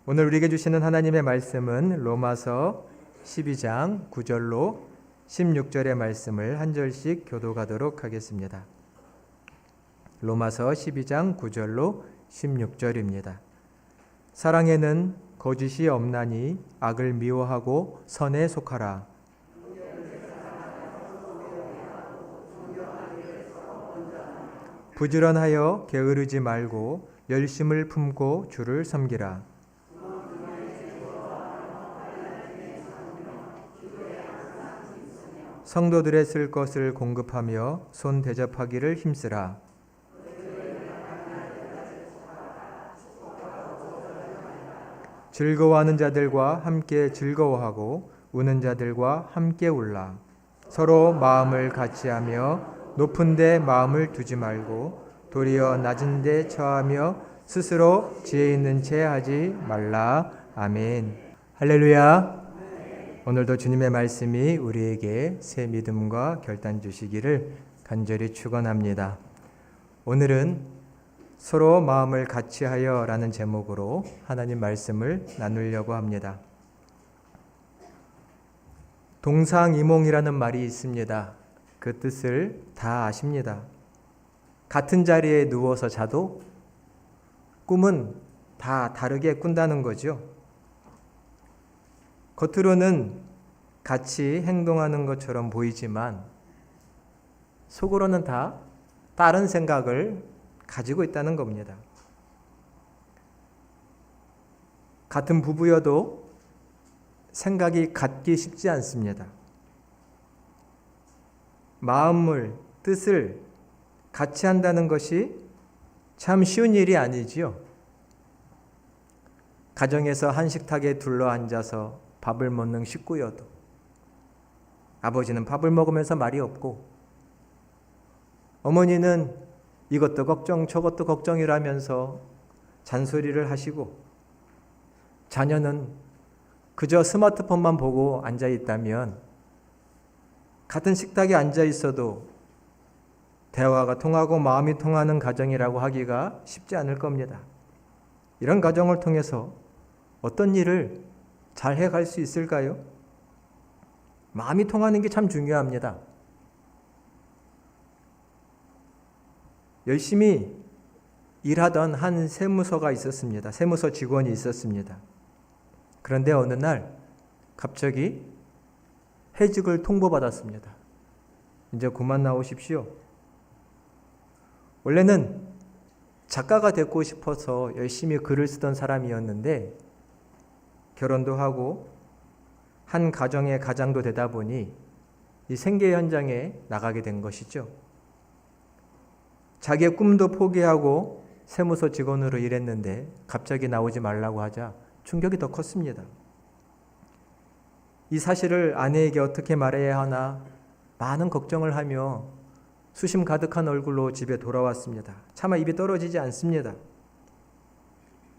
오늘 우리에게 주시는 하나님의 말씀은 로마서 12장 9절로 16절의 말씀을 한 절씩 교독하도록 하겠습니다. 로마서 12장 9절로 16절입니다. 사랑에는 거짓이 없나니 악을 미워하고 선에 속하라. 부지런하여 게으르지 말고 열심을 품고 주를 섬기라. 성도들의 쓸 것을 공급하며 손 대접하기를 힘쓰라. 즐거워하는 자들과 함께 즐거워하고 우는 자들과 함께 울라. 서로 마음을 같이하며 높은 데 마음을 두지 말고 도리어 낮은 데 처하며 스스로 지혜 있는 채 하지 말라. 아멘. 할렐루야. 오늘도 주님의 말씀이 우리에게 새 믿음과 결단 주시기를 간절히 축원합니다. 오늘은 서로 마음을 같이하여 라는 제목으로 하나님 말씀을 나누려고 합니다. 동상이몽이라는 말이 있습니다. 그 뜻을 다 아십니다. 같은 자리에 누워서 자도 꿈은 다 다르게 꾼다는 거죠. 겉으로는 같이 행동하는 것처럼 보이지만 속으로는 다 다른 생각을 가지고 있다는 겁니다. 같은 부부여도 생각이 같기 쉽지 않습니다. 마음을, 뜻을 같이 한다는 것이 참 쉬운 일이 아니지요. 가정에서 한 식탁에 둘러 앉아서 밥을 먹는 식구여도 아버지는 밥을 먹으면서 말이 없고 어머니는 이것도 걱정 저것도 걱정이라면서 잔소리를 하시고 자녀는 그저 스마트폰만 보고 앉아 있다면 같은 식탁에 앉아 있어도 대화가 통하고 마음이 통하는 가정이라고 하기가 쉽지 않을 겁니다. 이런 가정을 통해서 어떤 일을 잘 해갈 수 있을까요? 마음이 통하는 게 참 중요합니다. 열심히 일하던 한 세무서가 있었습니다. 세무서 직원이 있었습니다. 그런데 어느 날 갑자기 해직을 통보받았습니다. 이제 그만 나오십시오. 원래는 작가가 되고 싶어서 열심히 글을 쓰던 사람이었는데 결혼도 하고 한 가정의 가장도 되다 보니 이 생계 현장에 나가게 된 것이죠. 자기의 꿈도 포기하고 세무서 직원으로 일했는데 갑자기 나오지 말라고 하자 충격이 더 컸습니다. 이 사실을 아내에게 어떻게 말해야 하나 많은 걱정을 하며 수심 가득한 얼굴로 집에 돌아왔습니다. 차마 입이 떨어지지 않습니다.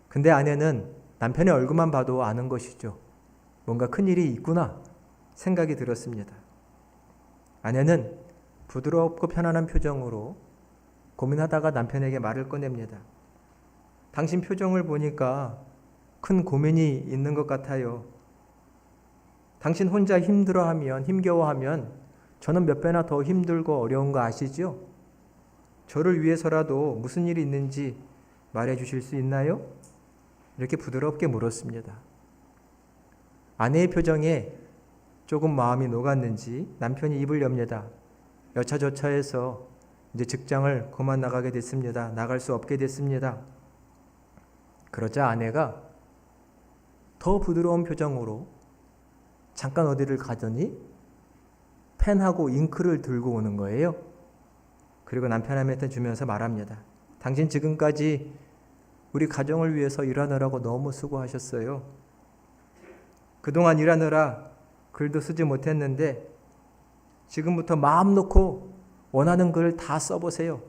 근데 아내는 남편의 얼굴만 봐도 아는 것이죠. 뭔가 큰일이 있구나 생각이 들었습니다. 아내는 부드럽고 편안한 표정으로 고민하다가 남편에게 말을 꺼냅니다. 당신 표정을 보니까 큰 고민이 있는 것 같아요. 당신 혼자 힘들어하면 힘겨워하면 저는 몇 배나 더 힘들고 어려운 거 아시죠? 저를 위해서라도 무슨 일이 있는지 말해 주실 수 있나요? 이렇게 부드럽게 물었습니다. 아내의 표정에 조금 마음이 녹았는지 남편이 입을 엽니다. 여차저차해서 이제 직장을 그만 나가게 됐습니다. 나갈 수 없게 됐습니다. 그러자 아내가 더 부드러운 표정으로 잠깐 어디를 가더니 펜하고 잉크를 들고 오는 거예요. 그리고 남편한테 주면서 말합니다. 당신 지금까지 우리 가정을 위해서 일하느라고 너무 수고하셨어요. 그동안 일하느라 글도 쓰지 못했는데 지금부터 마음 놓고 원하는 글을 다 써보세요.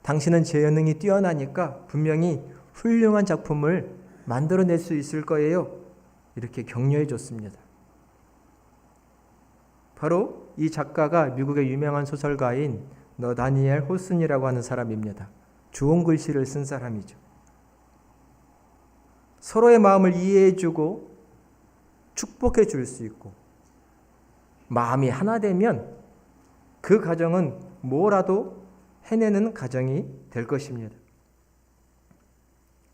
당신은 재능이 뛰어나니까 분명히 훌륭한 작품을 만들어낼 수 있을 거예요. 이렇게 격려해 줬습니다. 바로 이 작가가 미국의 유명한 소설가인 너다니엘 호슨이라고 하는 사람입니다. 좋은 글씨를 쓴 사람이죠. 서로의 마음을 이해해주고 축복해 줄 수 있고, 마음이 하나 되면 그 가정은 뭐라도 해내는 가정이 될 것입니다.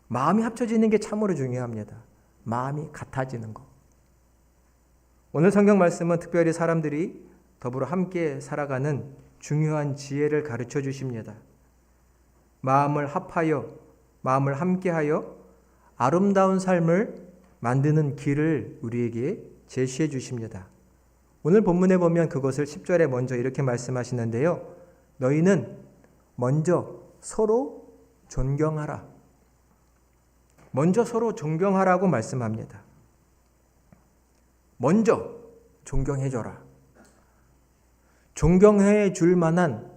마음이 합쳐지는 게 참으로 중요합니다. 마음이 같아지는 거. 오늘 성경 말씀은 특별히 사람들이 더불어 함께 살아가는 중요한 지혜를 가르쳐 주십니다. 마음을 합하여, 마음을 함께하여 아름다운 삶을 만드는 길을 우리에게 제시해 주십니다. 오늘 본문에 보면 그것을 10절에 먼저 이렇게 말씀하시는데요. 너희는 먼저 서로 존경하라. 먼저 서로 존경하라고 말씀합니다. 먼저 존경해줘라. 존경해 줄 만한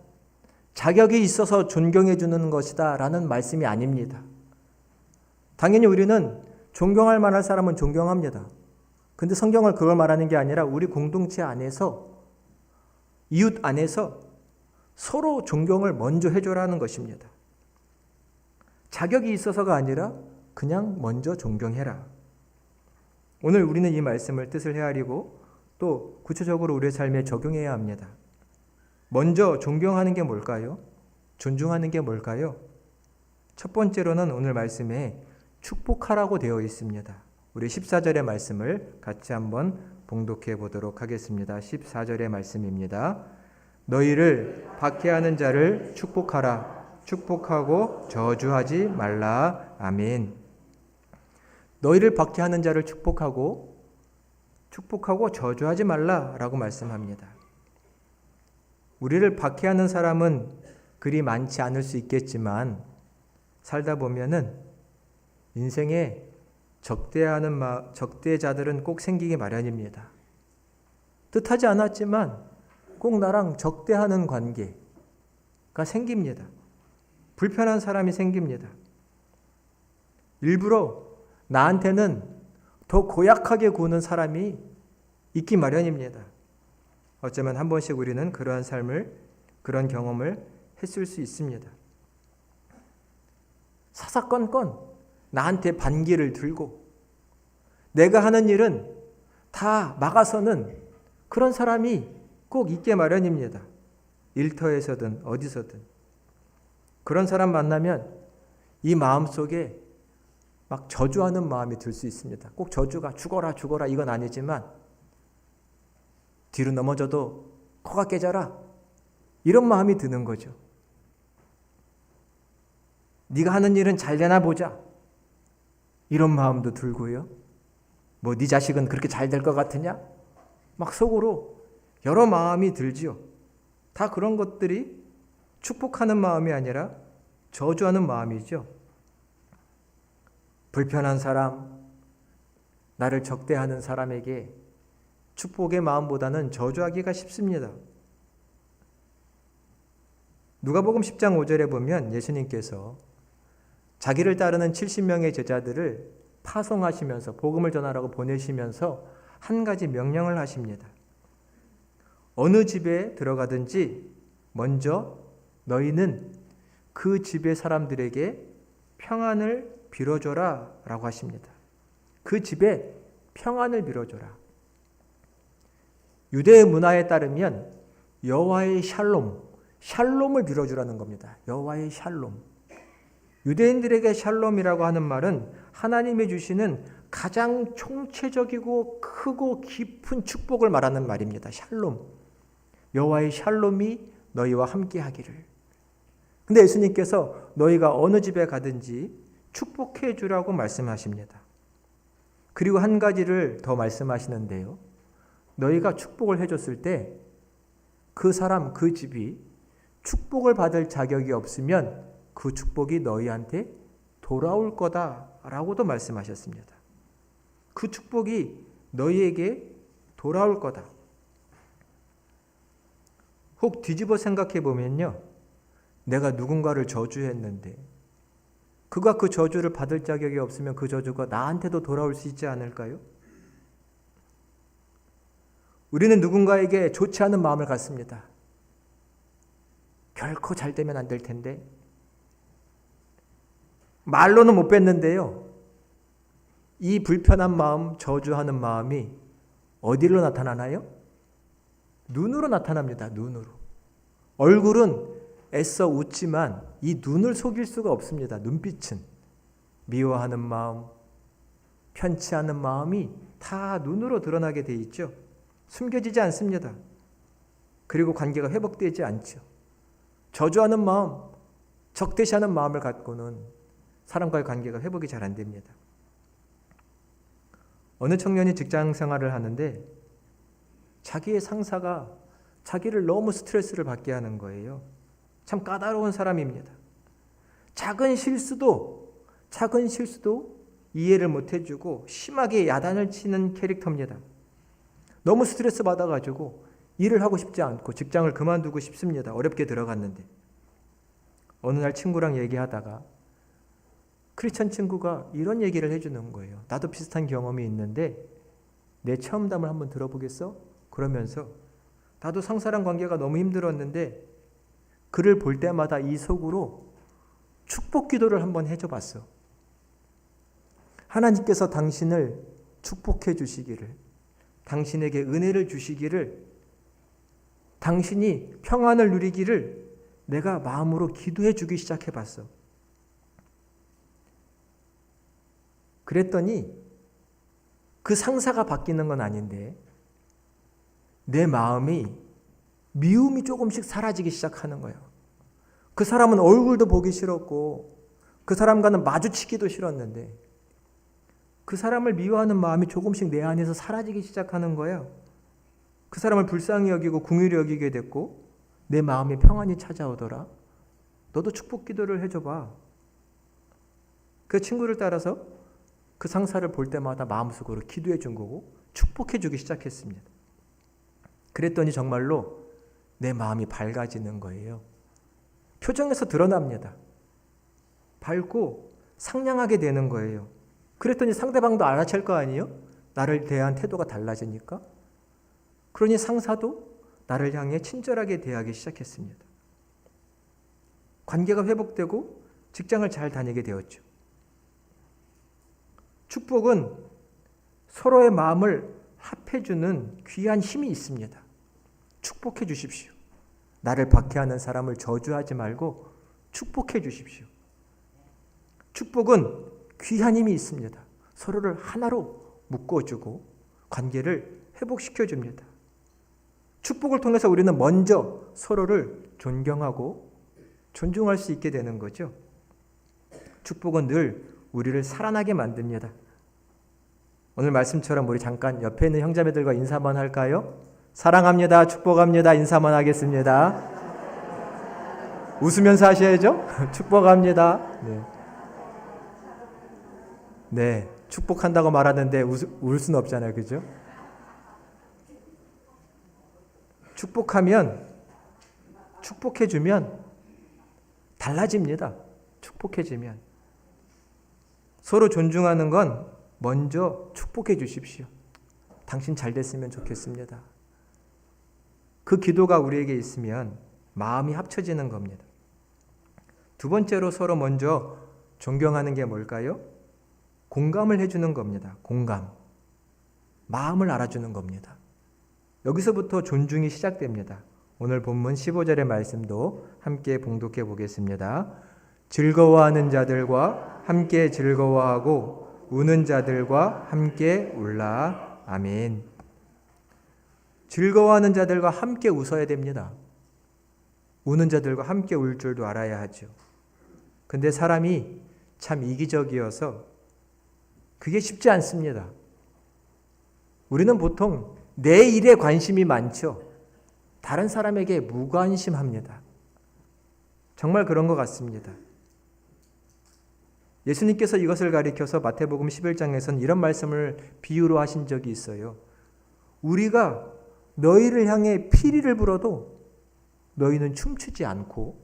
자격이 있어서 존경해 주는 것이다 라는 말씀이 아닙니다. 당연히 우리는 존경할 만한 사람은 존경합니다. 근데 성경은 그걸 말하는 게 아니라 우리 공동체 안에서, 이웃 안에서 서로 존경을 먼저 해줘라는 것입니다. 자격이 있어서가 아니라 그냥 먼저 존경해라. 오늘 우리는 이 말씀을 뜻을 헤아리고 또 구체적으로 우리의 삶에 적용해야 합니다. 먼저 존경하는 게 뭘까요? 존중하는 게 뭘까요? 첫 번째로는 오늘 말씀에 축복하라고 되어 있습니다. 우리 14절의 말씀을 같이 한번 봉독해 보도록 하겠습니다. 14절의 말씀입니다. 너희를 박해하는 자를 축복하라. 축복하고 저주하지 말라. 아멘. 너희를 박해하는 자를 축복하고 저주하지 말라라고 말씀합니다. 우리를 박해하는 사람은 그리 많지 않을 수 있겠지만 살다 보면은 인생에 적대자들은 꼭 생기기 마련입니다. 뜻하지 않았지만 꼭 나랑 적대하는 관계가 생깁니다. 불편한 사람이 생깁니다. 일부러 나한테는 더 고약하게 구는 사람이 있기 마련입니다. 어쩌면 한 번씩 우리는 그러한 삶을, 그런 경험을 했을 수 있습니다. 사사건건 나한테 반기를 들고 내가 하는 일은 다 막아서는 그런 사람이 꼭 있게 마련입니다. 일터에서든 어디서든. 그런 사람 만나면 이 마음속에 막 저주하는 마음이 들 수 있습니다. 꼭 저주가 죽어라 죽어라 이건 아니지만 뒤로 넘어져도 코가 깨져라 이런 마음이 드는 거죠. 네가 하는 일은 잘 되나 보자 이런 마음도 들고요. 뭐 네 자식은 그렇게 잘 될 것 같으냐? 막 속으로 여러 마음이 들지요. 다 그런 것들이 축복하는 마음이 아니라 저주하는 마음이죠. 불편한 사람, 나를 적대하는 사람에게 축복의 마음보다는 저주하기가 쉽습니다. 누가복음 10장 5절에 보면 예수님께서 자기를 따르는 70명의 제자들을 파송하시면서 복음을 전하라고 보내시면서 한 가지 명령을 하십니다. 어느 집에 들어가든지 먼저 너희는 그 집의 사람들에게 평안을 빌어줘라 라고 하십니다. 그 집에 평안을 빌어줘라. 유대의 문화에 따르면 여호와의 샬롬을 빌어주라는 겁니다. 여호와의 샬롬. 유대인들에게 샬롬이라고 하는 말은 하나님이 주시는 가장 총체적이고 크고 깊은 축복을 말하는 말입니다. 샬롬. 여호와의 샬롬이 너희와 함께 하기를. 근데 예수님께서 너희가 어느 집에 가든지 축복해 주라고 말씀하십니다. 그리고 한 가지를 더 말씀하시는데요. 너희가 축복을 해줬을 때 그 사람, 그 집이 축복을 받을 자격이 없으면 그 축복이 너희한테 돌아올 거다라고도 말씀하셨습니다. 그 축복이 너희에게 돌아올 거다. 혹 뒤집어 생각해 보면요. 내가 누군가를 저주했는데 그가 그 저주를 받을 자격이 없으면 그 저주가 나한테도 돌아올 수 있지 않을까요? 우리는 누군가에게 좋지 않은 마음을 갖습니다. 결코 잘 되면 안 될 텐데 말로는 못 뱉는데요. 이 불편한 마음, 저주하는 마음이 어디로 나타나나요? 눈으로 나타납니다. 눈으로. 얼굴은 애써 웃지만 이 눈을 속일 수가 없습니다. 눈빛은. 미워하는 마음, 편치 않은 마음이 다 눈으로 드러나게 돼 있죠. 숨겨지지 않습니다. 그리고 관계가 회복되지 않죠. 저주하는 마음, 적대시하는 마음을 갖고는 사람과의 관계가 회복이 잘 안 됩니다. 어느 청년이 직장 생활을 하는데 자기의 상사가 자기를 너무 스트레스를 받게 하는 거예요. 참 까다로운 사람입니다. 작은 실수도 이해를 못 해주고 심하게 야단을 치는 캐릭터입니다. 너무 스트레스 받아가지고 일을 하고 싶지 않고 직장을 그만두고 싶습니다. 어렵게 들어갔는데. 어느 날 친구랑 얘기하다가 크리스천 친구가 이런 얘기를 해주는 거예요. 나도 비슷한 경험이 있는데 내 체험담을 한번 들어보겠어? 그러면서 나도 상사랑 관계가 너무 힘들었는데 그를 볼 때마다 이 속으로 축복 기도를 한번 해줘 봤어. 하나님께서 당신을 축복해 주시기를, 당신에게 은혜를 주시기를, 당신이 평안을 누리기를 내가 마음으로 기도해 주기 시작해 봤어. 그랬더니 그 상사가 바뀌는 건 아닌데 내 마음이 미움이 조금씩 사라지기 시작하는 거예요. 그 사람은 얼굴도 보기 싫었고 그 사람과는 마주치기도 싫었는데 그 사람을 미워하는 마음이 조금씩 내 안에서 사라지기 시작하는 거예요. 그 사람을 불쌍히 여기고 긍휼히 여기게 됐고 내 마음에 평안이 찾아오더라. 너도 축복 기도를 해줘봐. 그 친구를 따라서 그 상사를 볼 때마다 마음속으로 기도해 준 거고 축복해 주기 시작했습니다. 그랬더니 정말로 내 마음이 밝아지는 거예요. 표정에서 드러납니다. 밝고 상냥하게 되는 거예요. 그랬더니 상대방도 알아챌 거 아니에요? 나를 대한 태도가 달라지니까. 그러니 상사도 나를 향해 친절하게 대하기 시작했습니다. 관계가 회복되고 직장을 잘 다니게 되었죠. 축복은 서로의 마음을 합해주는 귀한 힘이 있습니다. 축복해 주십시오. 나를 박해하는 사람을 저주하지 말고 축복해 주십시오. 축복은 귀한 힘이 있습니다. 서로를 하나로 묶어주고 관계를 회복시켜줍니다. 축복을 통해서 우리는 먼저 서로를 존경하고 존중할 수 있게 되는 거죠. 축복은 늘 우리를 살아나게 만듭니다. 오늘 말씀처럼 우리 잠깐 옆에 있는 형제매들과 인사 한번 할까요? 사랑합니다. 축복합니다. 인사 한번 하겠습니다. 웃으면서 하셔야죠. 축복합니다. 네, 축복한다고 말하는데 울 수는 없잖아요. 그죠? 축복해주면 달라집니다. 축복해주면. 서로 존중하는 건 먼저 축복해 주십시오. 당신 잘 됐으면 좋겠습니다. 그 기도가 우리에게 있으면 마음이 합쳐지는 겁니다. 두 번째로 서로 먼저 존경하는 게 뭘까요? 공감을 해주는 겁니다. 공감. 마음을 알아주는 겁니다. 여기서부터 존중이 시작됩니다. 오늘 본문 15절의 말씀도 함께 봉독해 보겠습니다. 즐거워하는 자들과 함께 즐거워하고 우는 자들과 함께 울라. 아멘. 즐거워하는 자들과 함께 웃어야 됩니다. 우는 자들과 함께 울 줄도 알아야 하죠. 근데 사람이 참 이기적이어서 그게 쉽지 않습니다. 우리는 보통 내 일에 관심이 많죠. 다른 사람에게 무관심합니다. 정말 그런 것 같습니다. 예수님께서 이것을 가리켜서 마태복음 11장에서는 이런 말씀을 비유로 하신 적이 있어요. 우리가 너희를 향해 피리를 불어도 너희는 춤추지 않고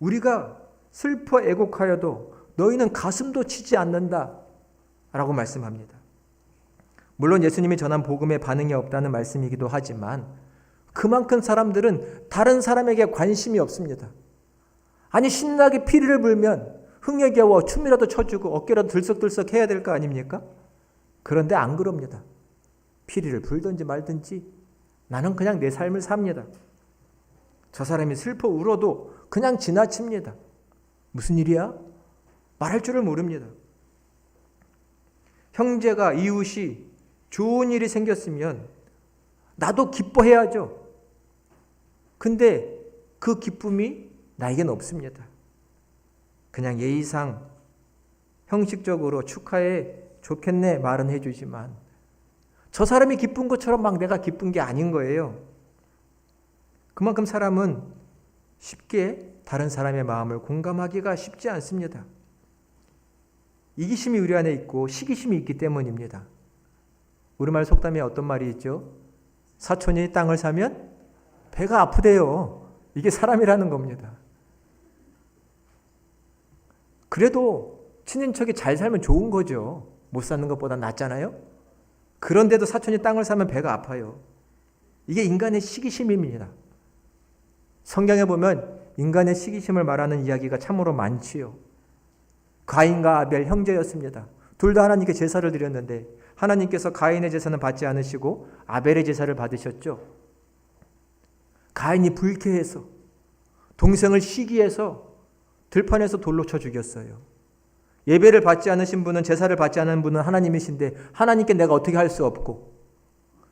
우리가 슬퍼 애곡하여도 너희는 가슴도 치지 않는다 라고 말씀합니다. 물론 예수님이 전한 복음에 반응이 없다는 말씀이기도 하지만 그만큼 사람들은 다른 사람에게 관심이 없습니다. 아니 신나게 피리를 불면 흥에 겨워 춤이라도 춰주고 어깨라도 들썩들썩 해야 될 거 아닙니까? 그런데 안 그럽니다. 피리를 불든지 말든지 나는 그냥 내 삶을 삽니다. 저 사람이 슬퍼 울어도 그냥 지나칩니다. 무슨 일이야? 말할 줄을 모릅니다. 형제가 이웃이 좋은 일이 생겼으면 나도 기뻐해야죠. 근데 그 기쁨이 나에겐 없습니다. 그냥 예의상 형식적으로 축하해 좋겠네 말은 해주지만 저 사람이 기쁜 것처럼 막 내가 기쁜 게 아닌 거예요. 그만큼 사람은 쉽게 다른 사람의 마음을 공감하기가 쉽지 않습니다. 이기심이 우리 안에 있고 시기심이 있기 때문입니다. 우리말 속담에 어떤 말이 있죠? 사촌이 땅을 사면 배가 아프대요. 이게 사람이라는 겁니다. 그래도 친인척이 잘 살면 좋은 거죠. 못 사는 것보다 낫잖아요. 그런데도 사촌이 땅을 사면 배가 아파요. 이게 인간의 시기심입니다. 성경에 보면 인간의 시기심을 말하는 이야기가 참으로 많지요. 가인과 아벨 형제였습니다. 둘 다 하나님께 제사를 드렸는데 하나님께서 가인의 제사는 받지 않으시고 아벨의 제사를 받으셨죠. 가인이 불쾌해서 동생을 시기해서 들판에서 돌로 쳐 죽였어요. 예배를 받지 않으신 분은, 제사를 받지 않은 분은 하나님이신데 하나님께 내가 어떻게 할 수 없고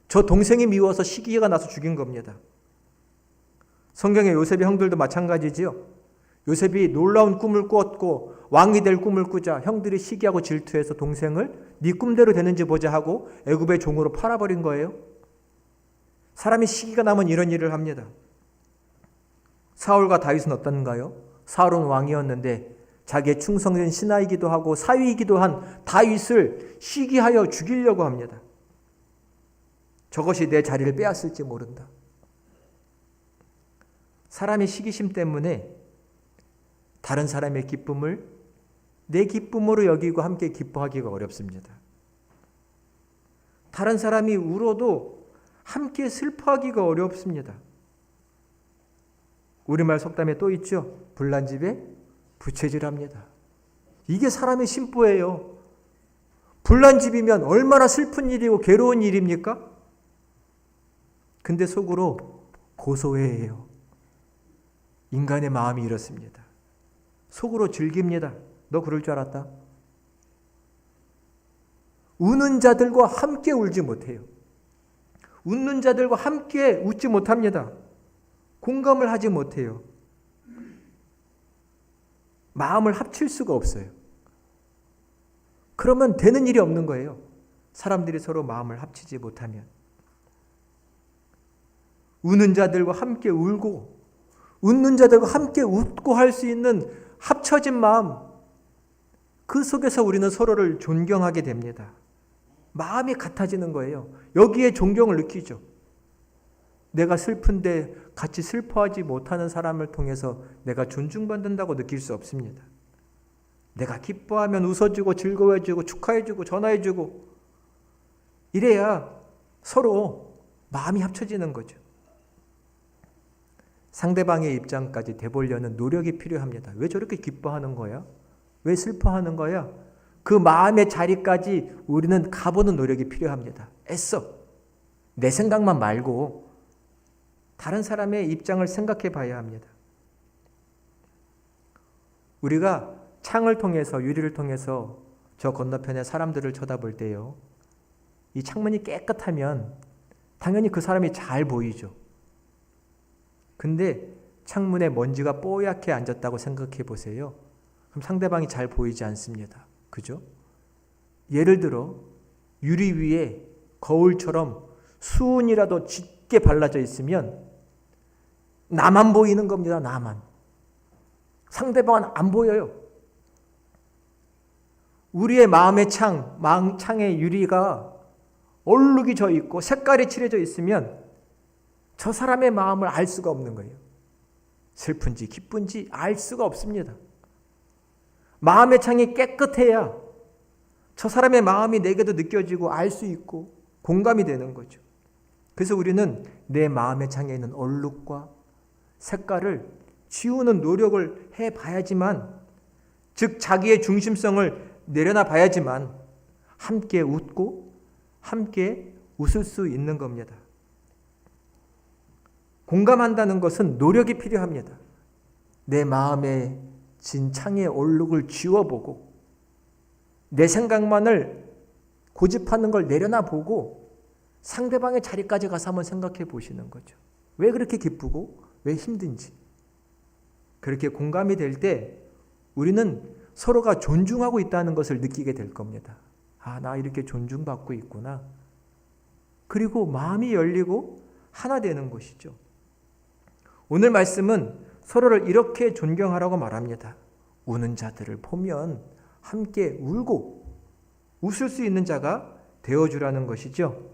저 동생이 미워서 시기가 나서 죽인 겁니다. 성경의 요셉의 형들도 마찬가지지요. 요셉이 놀라운 꿈을 꾸었고 왕이 될 꿈을 꾸자 형들이 시기하고 질투해서 동생을 네 꿈대로 되는지 보자 하고 애굽의 종으로 팔아버린 거예요. 사람이 시기가 나면 이런 일을 합니다. 사울과 다윗은 어떤가요? 사울은 왕이었는데 자기의 충성된 신하이기도 하고 사위이기도 한 다윗을 시기하여 죽이려고 합니다. 저것이 내 자리를 빼앗을지 모른다. 사람의 시기심 때문에 다른 사람의 기쁨을 내 기쁨으로 여기고 함께 기뻐하기가 어렵습니다. 다른 사람이 울어도 함께 슬퍼하기가 어렵습니다. 우리말 속담에 또 있죠. 불난 집에 부채질합니다. 이게 사람의 심보예요. 불난 집이면 얼마나 슬픈 일이고 괴로운 일입니까? 근데 속으로 고소해해요. 인간의 마음이 이렇습니다. 속으로 즐깁니다. 너 그럴 줄 알았다? 우는 자들과 함께 울지 못해요. 웃는 자들과 함께 웃지 못합니다. 공감을 하지 못해요. 마음을 합칠 수가 없어요. 그러면 되는 일이 없는 거예요. 사람들이 서로 마음을 합치지 못하면. 우는 자들과 함께 울고 웃는 자들과 함께 웃고 할 수 있는 합쳐진 마음, 그 속에서 우리는 서로를 존경하게 됩니다. 마음이 같아지는 거예요. 여기에 존경을 느끼죠. 내가 슬픈데 같이 슬퍼하지 못하는 사람을 통해서 내가 존중받는다고 느낄 수 없습니다. 내가 기뻐하면 웃어주고 즐거워해주고 축하해주고 전화해주고 이래야 서로 마음이 합쳐지는 거죠. 상대방의 입장까지 돼보려는 노력이 필요합니다. 왜 저렇게 기뻐하는 거야? 왜 슬퍼하는 거야? 그 마음의 자리까지 우리는 가보는 노력이 필요합니다. 애써. 내 생각만 말고 다른 사람의 입장을 생각해 봐야 합니다. 우리가 창을 통해서, 유리를 통해서 저 건너편의 사람들을 쳐다볼 때요. 이 창문이 깨끗하면 당연히 그 사람이 잘 보이죠. 근데 창문에 먼지가 뽀얗게 앉았다고 생각해 보세요. 그럼 상대방이 잘 보이지 않습니다. 그죠? 예를 들어 유리 위에 거울처럼 수은이라도 짙게 발라져 있으면 나만 보이는 겁니다. 나만. 상대방은 안 보여요. 우리의 마음의 창의 유리가 얼룩이 져 있고 색깔이 칠해져 있으면 저 사람의 마음을 알 수가 없는 거예요. 슬픈지 기쁜지 알 수가 없습니다. 마음의 창이 깨끗해야 저 사람의 마음이 내게도 느껴지고 알 수 있고 공감이 되는 거죠. 그래서 우리는 내 마음의 창에 있는 얼룩과 색깔을 지우는 노력을 해봐야지만 즉 자기의 중심성을 내려놔 봐야지만 함께 웃고 함께 웃을 수 있는 겁니다. 공감한다는 것은 노력이 필요합니다. 내 마음의 진창의 얼룩을 지워보고 내 생각만을 고집하는 걸 내려놔 보고 상대방의 자리까지 가서 한번 생각해 보시는 거죠. 왜 그렇게 기쁘고 왜 힘든지. 그렇게 공감이 될 때 우리는 서로가 존중하고 있다는 것을 느끼게 될 겁니다. 아, 나 이렇게 존중받고 있구나. 그리고 마음이 열리고 하나 되는 것이죠. 오늘 말씀은 서로를 이렇게 존경하라고 말합니다. 우는 자들을 보면 함께 울고 웃을 수 있는 자가 되어주라는 것이죠.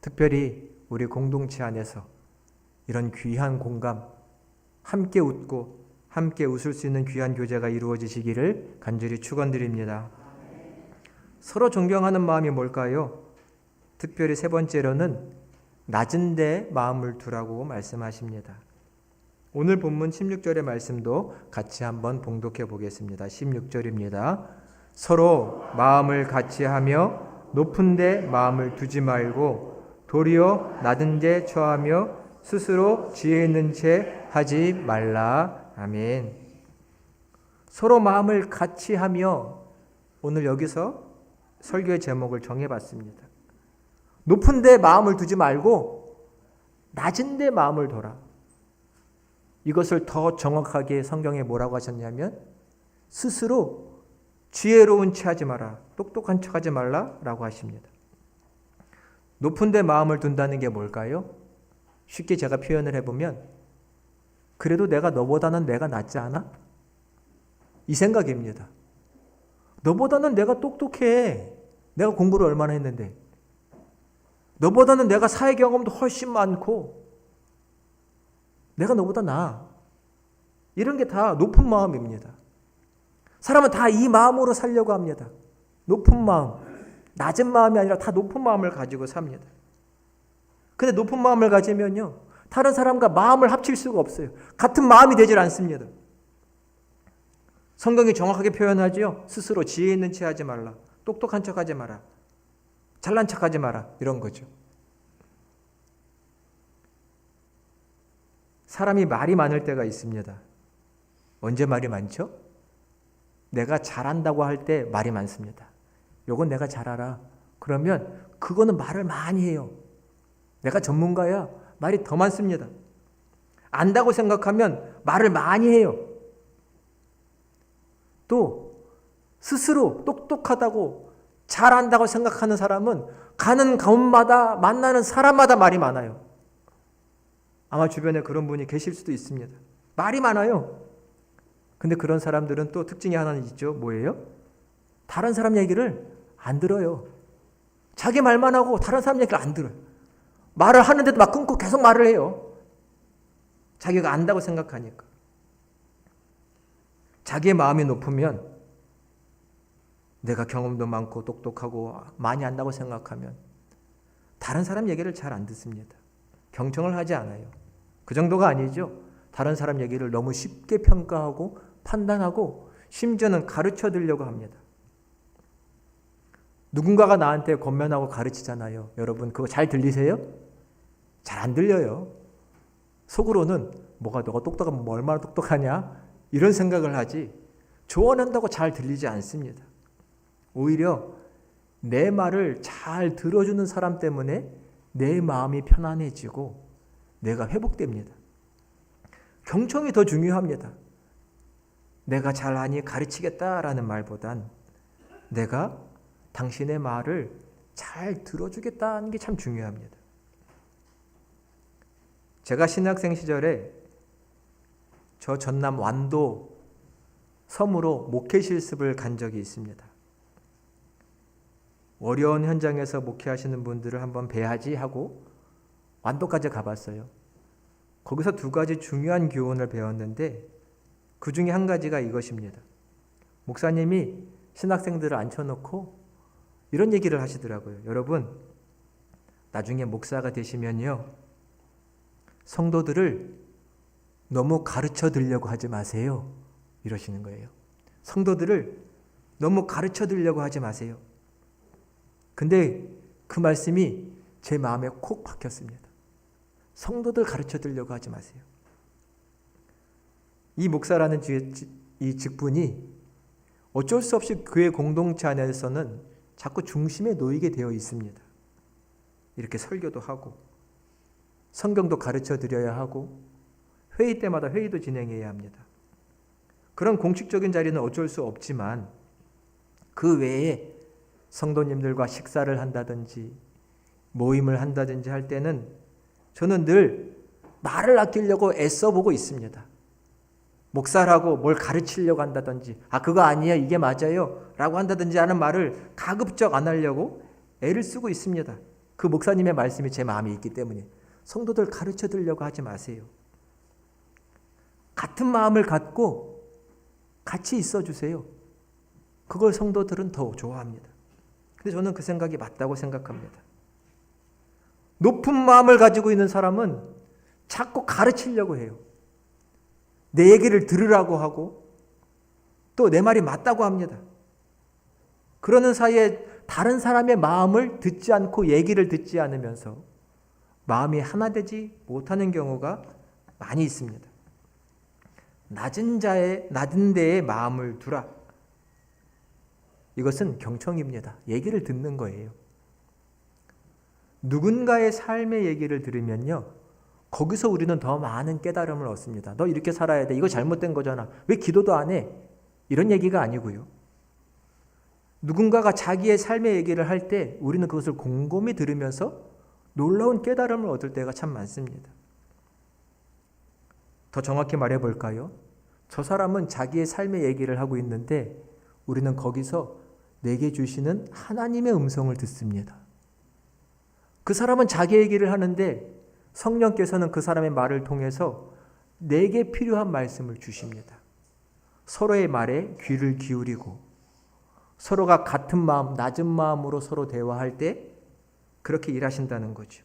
특별히 우리 공동체 안에서 이런 귀한 공감, 함께 웃고 함께 웃을 수 있는 귀한 교제가 이루어지시기를 간절히 축원드립니다. 서로 존경하는 마음이 뭘까요? 특별히 세 번째로는 낮은 데 마음을 두라고 말씀하십니다. 오늘 본문 16절의 말씀도 같이 한번 봉독해 보겠습니다. 16절입니다. 서로 마음을 같이 하며 높은 데 마음을 두지 말고 도리어 낮은 데 처하며 스스로 지혜 있는 채 하지 말라. 아멘. 서로 마음을 같이 하며 오늘 여기서 설교의 제목을 정해봤습니다. 높은 데 마음을 두지 말고 낮은 데 마음을 둬라. 이것을 더 정확하게 성경에 뭐라고 하셨냐면 스스로 지혜로운 체 하지 마라. 똑똑한 척 하지 말라라고 하십니다. 높은 데 마음을 둔다는 게 뭘까요? 쉽게 제가 표현을 해보면 그래도 내가 너보다는 내가 낫지 않아? 이 생각입니다. 너보다는 내가 똑똑해. 내가 공부를 얼마나 했는데. 너보다는 내가 사회 경험도 훨씬 많고 내가 너보다 나아. 이런 게 다 높은 마음입니다. 사람은 다 이 마음으로 살려고 합니다. 높은 마음, 낮은 마음이 아니라 다 높은 마음을 가지고 삽니다. 근데 높은 마음을 가지면요, 다른 사람과 마음을 합칠 수가 없어요. 같은 마음이 되질 않습니다. 성경이 정확하게 표현하죠. 스스로 지혜 있는 체 하지 말라. 똑똑한 척 하지 마라. 잘난 척 하지 마라. 이런 거죠. 사람이 말이 많을 때가 있습니다. 언제 말이 많죠? 내가 잘한다고 할 때 말이 많습니다. 요건 내가 잘 알아. 그러면 그거는 말을 많이 해요. 내가 전문가야. 말이 더 많습니다. 안다고 생각하면 말을 많이 해요. 또 스스로 똑똑하다고 잘한다고 생각하는 사람은 가는 가운마다 만나는 사람마다 말이 많아요. 아마 주변에 그런 분이 계실 수도 있습니다. 말이 많아요. 근데 그런 사람들은 또 특징이 하나는 있죠. 뭐예요? 다른 사람 얘기를 안 들어요. 자기 말만 하고 다른 사람 얘기를 안 들어요. 말을 하는데도 막 끊고 계속 말을 해요. 자기가 안다고 생각하니까. 자기의 마음이 높으면 내가 경험도 많고 똑똑하고 많이 안다고 생각하면 다른 사람 얘기를 잘 안 듣습니다. 경청을 하지 않아요. 그 정도가 아니죠. 다른 사람 얘기를 너무 쉽게 평가하고 판단하고 심지어는 가르쳐 드리려고 합니다. 누군가가 나한테 권면하고 가르치잖아요. 여러분 그거 잘 들리세요? 잘 안 들려요. 속으로는 뭐가 너가 똑똑하면 뭐 얼마나 똑똑하냐? 이런 생각을 하지 조언한다고 잘 들리지 않습니다. 오히려 내 말을 잘 들어주는 사람 때문에 내 마음이 편안해지고 내가 회복됩니다. 경청이 더 중요합니다. 내가 잘하니 가르치겠다라는 말보단 내가 당신의 말을 잘 들어주겠다는 게 참 중요합니다. 제가 신학생 시절에 저 전남 완도 섬으로 목회 실습을 간 적이 있습니다. 어려운 현장에서 목회하시는 분들을 한번 뵈야지 하고 완도까지 가봤어요. 거기서 두 가지 중요한 교훈을 배웠는데 그 중에 한 가지가 이것입니다. 목사님이 신학생들을 앉혀놓고 이런 얘기를 하시더라고요. 여러분, 나중에 목사가 되시면요, 성도들을 너무 가르쳐 드리려고 하지 마세요. 이러시는 거예요. 성도들을 너무 가르쳐 드리려고 하지 마세요. 근데 그 말씀이 제 마음에 콕 박혔습니다. 성도들 가르쳐 드리려고 하지 마세요. 이 목사라는 이 직분이 어쩔 수 없이 교회 공동체 안에서는 자꾸 중심에 놓이게 되어 있습니다. 이렇게 설교도 하고 성경도 가르쳐 드려야 하고 회의 때마다 회의도 진행해야 합니다. 그런 공식적인 자리는 어쩔 수 없지만 그 외에 성도님들과 식사를 한다든지 모임을 한다든지 할 때는 저는 늘 말을 아끼려고 애써보고 있습니다. 목사라고 뭘 가르치려고 한다든지 그거 아니에요, 이게 맞아요 라고 한다든지 하는 말을 가급적 안 하려고 애를 쓰고 있습니다. 그 목사님의 말씀이 제 마음에 있기 때문에. 성도들 가르쳐 드리려고 하지 마세요. 같은 마음을 갖고 같이 있어 주세요. 그걸 성도들은 더 좋아합니다. 근데 저는 그 생각이 맞다고 생각합니다. 높은 마음을 가지고 있는 사람은 자꾸 가르치려고 해요. 내 얘기를 들으라고 하고 또 내 말이 맞다고 합니다. 그러는 사이에 다른 사람의 마음을 듣지 않고 얘기를 듣지 않으면서 마음이 하나 되지 못하는 경우가 많이 있습니다. 낮은 데에 마음을 두라. 이것은 경청입니다. 얘기를 듣는 거예요. 누군가의 삶의 얘기를 들으면요, 거기서 우리는 더 많은 깨달음을 얻습니다. 너 이렇게 살아야 돼. 이거 잘못된 거잖아. 왜 기도도 안 해? 이런 얘기가 아니고요. 누군가가 자기의 삶의 얘기를 할 때 우리는 그것을 곰곰이 들으면서 놀라운 깨달음을 얻을 때가 참 많습니다. 더 정확히 말해볼까요? 저 사람은 자기의 삶의 얘기를 하고 있는데 우리는 거기서 내게 주시는 하나님의 음성을 듣습니다. 그 사람은 자기 얘기를 하는데 성령께서는 그 사람의 말을 통해서 내게 필요한 말씀을 주십니다. 서로의 말에 귀를 기울이고 서로가 같은 마음, 낮은 마음으로 서로 대화할 때 그렇게 일하신다는 거죠.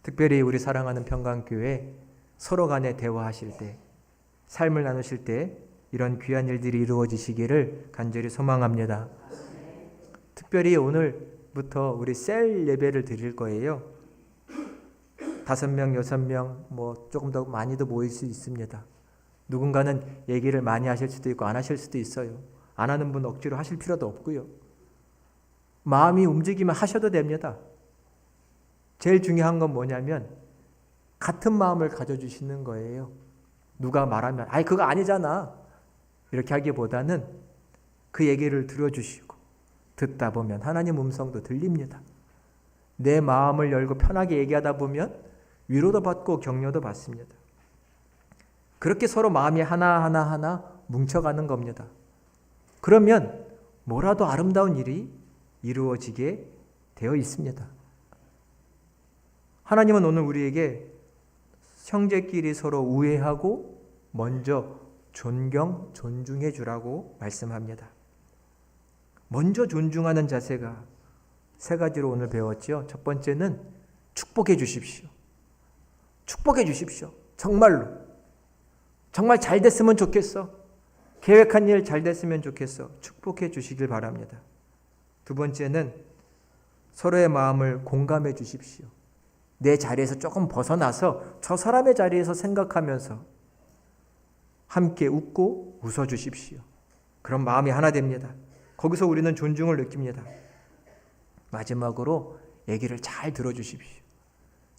특별히 우리 사랑하는 평강교회 서로 간에 대화하실 때, 삶을 나누실 때 이런 귀한 일들이 이루어지시기를 간절히 소망합니다. 특별히 오늘부터 우리 셀 예배를 드릴 거예요. 5명, 6명, 조금 더 많이도 모일 수 있습니다. 누군가는 얘기를 많이 하실 수도 있고 안 하실 수도 있어요. 안 하는 분 억지로 하실 필요도 없고요. 마음이 움직이면 하셔도 됩니다. 제일 중요한 건 뭐냐면 같은 마음을 가져주시는 거예요. 누가 말하면 그거 아니잖아 이렇게 하기보다는 그 얘기를 들어주시고 듣다 보면 하나님 음성도 들립니다. 내 마음을 열고 편하게 얘기하다 보면 위로도 받고 격려도 받습니다. 그렇게 서로 마음이 하나하나 뭉쳐가는 겁니다. 그러면 뭐라도 아름다운 일이 이루어지게 되어 있습니다. 하나님은 오늘 우리에게 형제끼리 서로 우애하고 먼저 존중해 주라고 말씀합니다. 먼저 존중하는 자세가 3가지로 오늘 배웠죠. 첫 번째는 축복해 주십시오. 축복해 주십시오. 정말로. 정말 잘 됐으면 좋겠어. 계획한 일 잘 됐으면 좋겠어. 축복해 주시길 바랍니다. 두 번째는 서로의 마음을 공감해 주십시오. 내 자리에서 조금 벗어나서 저 사람의 자리에서 생각하면서 함께 웃고 웃어주십시오. 그럼 마음이 하나 됩니다. 거기서 우리는 존중을 느낍니다. 마지막으로 얘기를 잘 들어주십시오.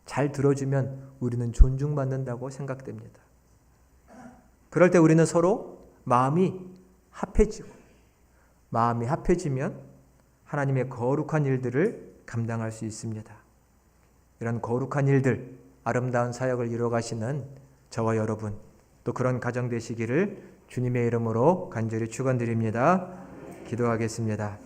잘 들어주면 우리는 존중받는다고 생각됩니다. 그럴 때 우리는 서로 마음이 합해지고 마음이 합해지면 하나님의 거룩한 일들을 감당할 수 있습니다. 이런 거룩한 일들, 아름다운 사역을 이루어가시는 저와 여러분, 또 그런 가정 되시기를 주님의 이름으로 간절히 축원드립니다. 기도하겠습니다.